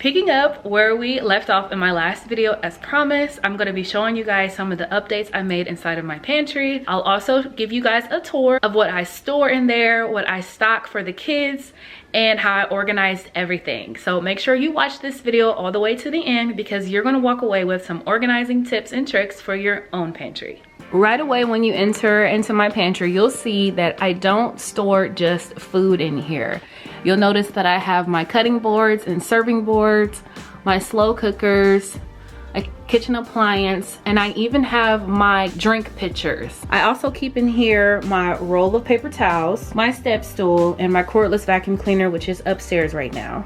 Picking up where we left off in my last video, as promised, I'm going to be showing you guys some of the updates I made inside of my pantry. I'll also give you guys a tour of what I store in there, what I stock for the kids, and how I organized everything. So make sure you watch this video all the way to the end because you're going to walk away with some organizing tips and tricks for your own pantry. Right away when you enter into my pantry, you'll see that I don't store just food in here. You'll notice that I have my cutting boards and serving boards, my slow cookers, a kitchen appliance, and I even have my drink pitchers. I also keep in here my roll of paper towels, my step stool, and my cordless vacuum cleaner, which is upstairs right now.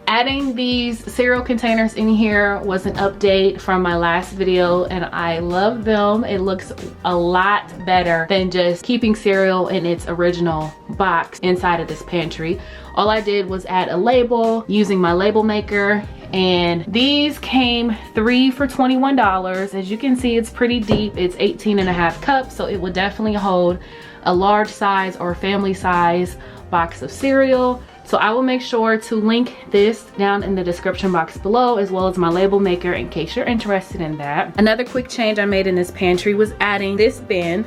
Adding these cereal containers in here was an update from my last video and I love them. It looks a lot better than just keeping cereal in its original box inside of this pantry. All I did was add a label using my label maker, and these came 3 for $21. As you can see, it's pretty deep. It's 18.5 cups, so it would definitely hold a large size or family size box of cereal. So I will make sure to link this down in the description box below, as well as my label maker in case you're interested in that. Another quick change I made in this pantry was adding this bin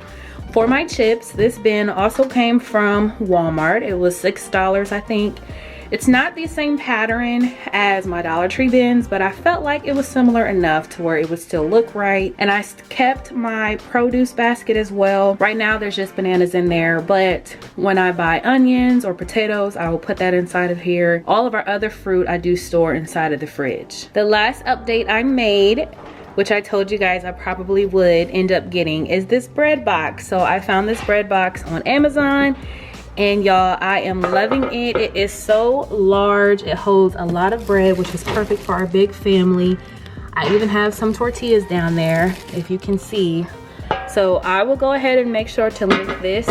for my chips. This bin also came from Walmart. It was $6, I think. It's not the same pattern as my Dollar Tree bins, but I felt like it was similar enough to where it would still look right. And I kept my produce basket as well. Right now there's just bananas in there, but when I buy onions or potatoes, I will put that inside of here. All of our other fruit I do store inside of the fridge. The last update I made, which I told you guys I probably would end up getting, is this bread box. So I found this bread box on Amazon. And y'all, I am loving it. It is so large. It holds a lot of bread, which is perfect for our big family. I even have some tortillas down there, if you can see. So I will go ahead and make sure to link this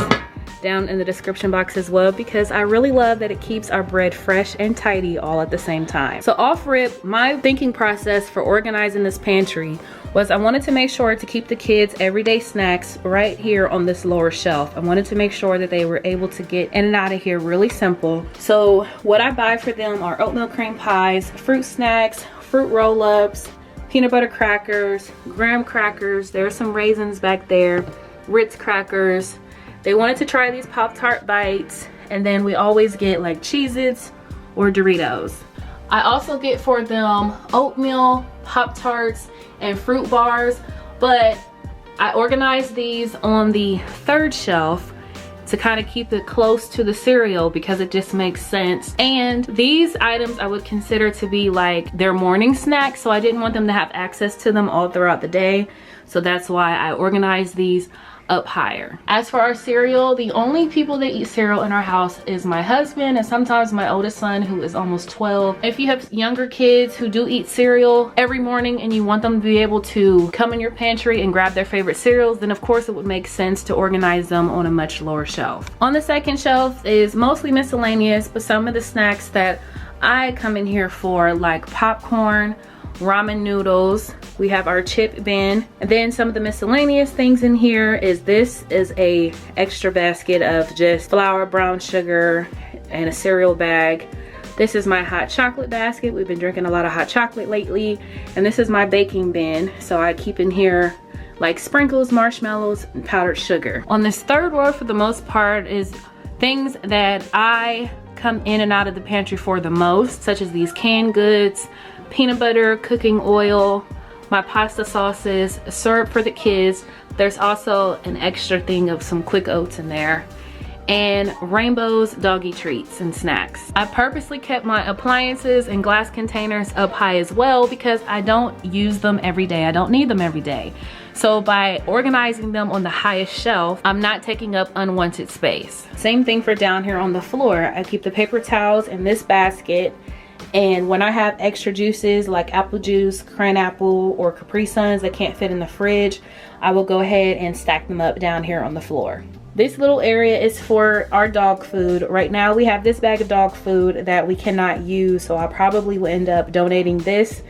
down in the description box as well, because I really love that it keeps our bread fresh and tidy all at the same time. So off rip, my thinking process for organizing this pantry was I wanted to make sure to keep the kids' everyday snacks right here on this lower shelf. I wanted to make sure that they were able to get in and out of here really simple. So what I buy for them are oatmeal cream pies, fruit snacks, fruit roll-ups, peanut butter crackers, graham crackers, there's some raisins back there, Ritz crackers. They wanted to try these Pop-Tart bites, and then we always get like Cheez-Its or Doritos. I also get for them oatmeal, Pop-Tarts, and fruit bars, but I organized these on the third shelf to kind of keep it close to the cereal because it just makes sense. And these items I would consider to be like their morning snacks, so I didn't want them to have access to them all throughout the day. So that's why I organized these up higher. As for our cereal, the only people that eat cereal in our house is my husband and sometimes my oldest son, who is almost 12. If you have younger kids who do eat cereal every morning and you want them to be able to come in your pantry and grab their favorite cereals, then of course it would make sense to organize them on a much lower shelf. On the second shelf is mostly miscellaneous, but some of the snacks that I come in here for, like popcorn, ramen noodles. We have our chip bin, and then some of the miscellaneous things in here is this is a extra basket of just flour, brown sugar, and a cereal bag. This is my hot chocolate basket. We've been drinking a lot of hot chocolate lately. And this is my baking bin, so I keep in here like sprinkles, marshmallows, and powdered sugar. On this third row, for the most part, is things that I come in and out of the pantry for the most, such as these canned goods, peanut butter, cooking oil, my pasta sauces, syrup for the kids. There's also an extra thing of some quick oats in there, and Rainbow's doggy treats and snacks. I purposely kept my appliances and glass containers up high as well because I don't use them every day. I don't need them every day. So by organizing them on the highest shelf, I'm not taking up unwanted space. Same thing for down here on the floor. I keep the paper towels in this basket. And when I have extra juices like apple juice, cran apple, or Capri Suns that can't fit in the fridge, I will go ahead and stack them up down here on the floor. This little area is for our dog food. Right now we have this bag of dog food that we cannot use, so I probably will end up donating this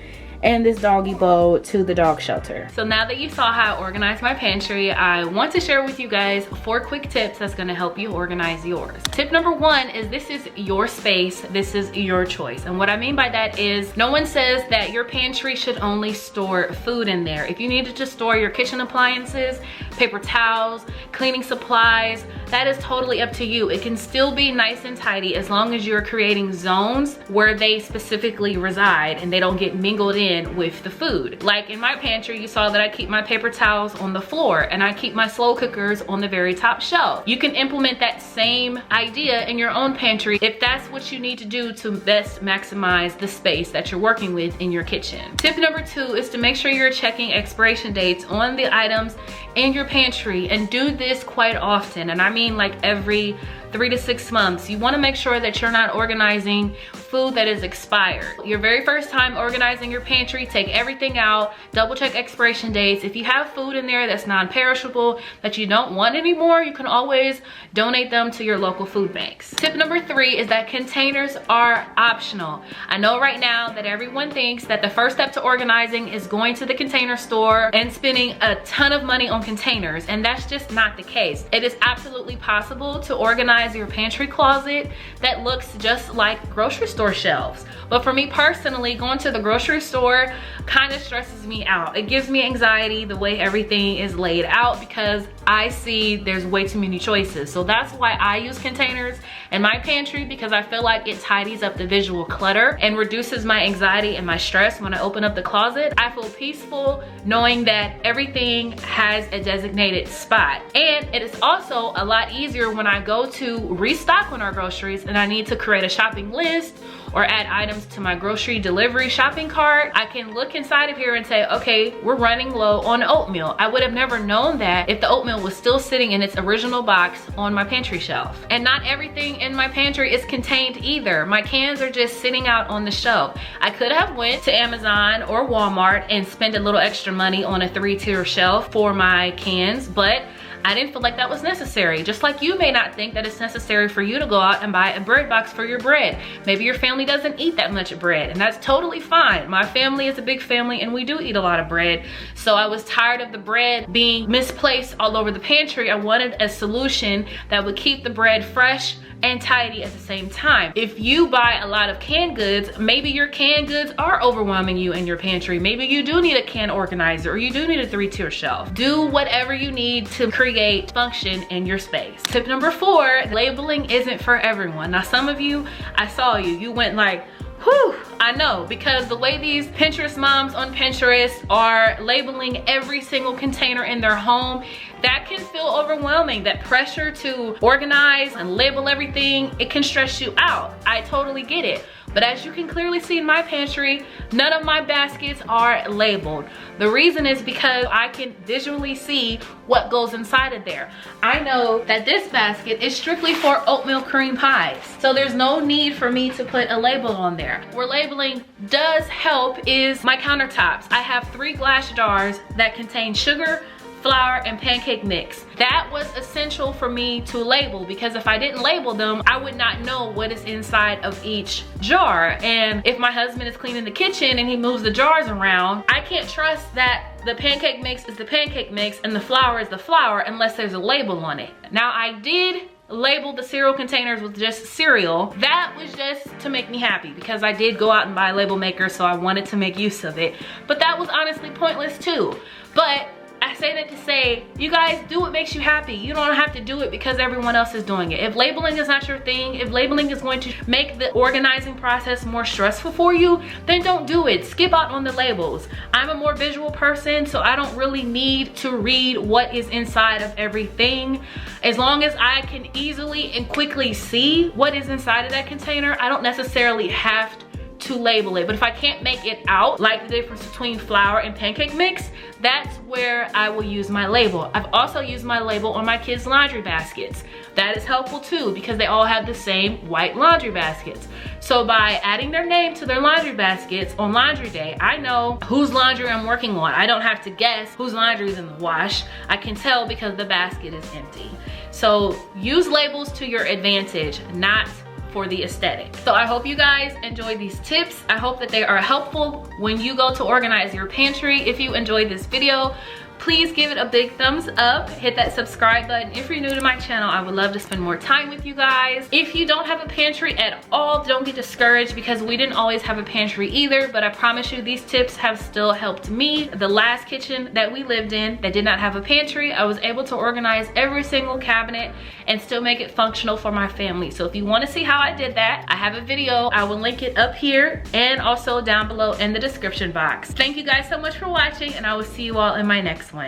and this doggy bowl to the dog shelter. So now that you saw how I organize my pantry, I want to share with you guys 4 quick tips that's gonna help you organize yours. Tip number 1 is this is your space, this is your choice. And what I mean by that is no one says that your pantry should only store food in there. If you needed to store your kitchen appliances, paper towels, cleaning supplies, that is totally up to you. It can still be nice and tidy as long as you're creating zones where they specifically reside and they don't get mingled in with the food. Like in my pantry, you saw that I keep my paper towels on the floor and I keep my slow cookers on the very top shelf. You can implement that same idea in your own pantry if that's what you need to do to best maximize the space that you're working with in your kitchen. Tip number 2 is to make sure you're checking expiration dates on the items in your pantry, and do this quite often. And I mean like every 3 to 6 months. You want to make sure that you're not organizing food that is expired. Your very first time organizing your pantry, take everything out, double check expiration dates. If you have food in there that's non-perishable that you don't want anymore, you can always donate them to your local food banks. Tip number 3 is that containers are optional. I know right now that everyone thinks that the first step to organizing is going to the container store and spending a ton of money on containers, and that's just not the case. It is absolutely possible to organize your pantry closet that looks just like grocery store shelves. But for me personally, going to the grocery store kind of stresses me out. It gives me anxiety the way everything is laid out because I see there's way too many choices. So that's why I use containers in my pantry, because I feel like it tidies up the visual clutter and reduces my anxiety and my stress when I open up the closet. I feel peaceful knowing that everything has a designated spot. And it is also a lot easier when I go to restock on our groceries and I need to create a shopping list or add items to my grocery delivery shopping cart. I can look inside of here and say, okay, we're running low on oatmeal. I would have never known that if the oatmeal was still sitting in its original box on my pantry shelf. And not everything in my pantry is contained either. My cans are just sitting out on the shelf. I could have went to Amazon or Walmart and spent a little extra money on a 3-tier shelf for my cans, but I didn't feel like that was necessary. Just like you may not think that it's necessary for you to go out and buy a bread box for your bread. Maybe your family doesn't eat that much bread, and that's totally fine. My family is a big family and we do eat a lot of bread. So I was tired of the bread being misplaced all over the pantry. I wanted a solution that would keep the bread fresh and tidy at the same time. If you buy a lot of canned goods, maybe your canned goods are overwhelming you in your pantry. Maybe you do need a can organizer or you do need a 3-tier shelf. Do whatever you need to create function in your space. Tip number 4, labeling isn't for everyone. Now some of you, I saw you went like, whew, I know, because the way these Pinterest moms on Pinterest are labeling every single container in their home, that can feel overwhelming. That pressure to organize and label everything, it can stress you out. I totally get it. But as you can clearly see in my pantry, none of my baskets are labeled. The reason is because I can visually see what goes inside of there. I know that this basket is strictly for oatmeal cream pies, so there's no need for me to put a label on there. Where labeling does help is my countertops. I have 3 glass jars that contain sugar, flour, and pancake mix. That was essential for me to label, because if I didn't label them, I would not know what is inside of each jar. And if my husband is cleaning the kitchen and he moves the jars around, I can't trust that the pancake mix is the pancake mix and the flour is the flour unless there's a label on it. Now I did label the cereal containers with just cereal. That was just to make me happy because I did go out and buy a label maker, so I wanted to make use of it. But that was honestly pointless too. But I say that to say, you guys, do what makes you happy. You don't have to do it because everyone else is doing it. If labeling is not your thing, if labeling is going to make the organizing process more stressful for you, then don't do it. Skip out on the labels. I'm a more visual person, so I don't really need to read what is inside of everything. As long as I can easily and quickly see what is inside of that container, I don't necessarily have to label it. But if I can't make it out, like the difference between flour and pancake mix, that's where I will use my label. I've also used my label on my kids' laundry baskets. That is helpful too, because they all have the same white laundry baskets. So by adding their name to their laundry baskets on laundry day, I know whose laundry I'm working on. I don't have to guess whose laundry is in the wash. I can tell because the basket is empty. So use labels to your advantage, not for the aesthetic. So I hope you guys enjoyed these tips. I hope that they are helpful when you go to organize your pantry. If you enjoyed this video, please give it a big thumbs up. Hit that subscribe button. If you're new to my channel, I would love to spend more time with you guys. If you don't have a pantry at all, don't get discouraged because we didn't always have a pantry either, but I promise you these tips have still helped me. The last kitchen that we lived in that did not have a pantry, I was able to organize every single cabinet and still make it functional for my family. So if you want to see how I did that, I have a video. I will link it up here and also down below in the description box. Thank you guys so much for watching, and I will see you all in my next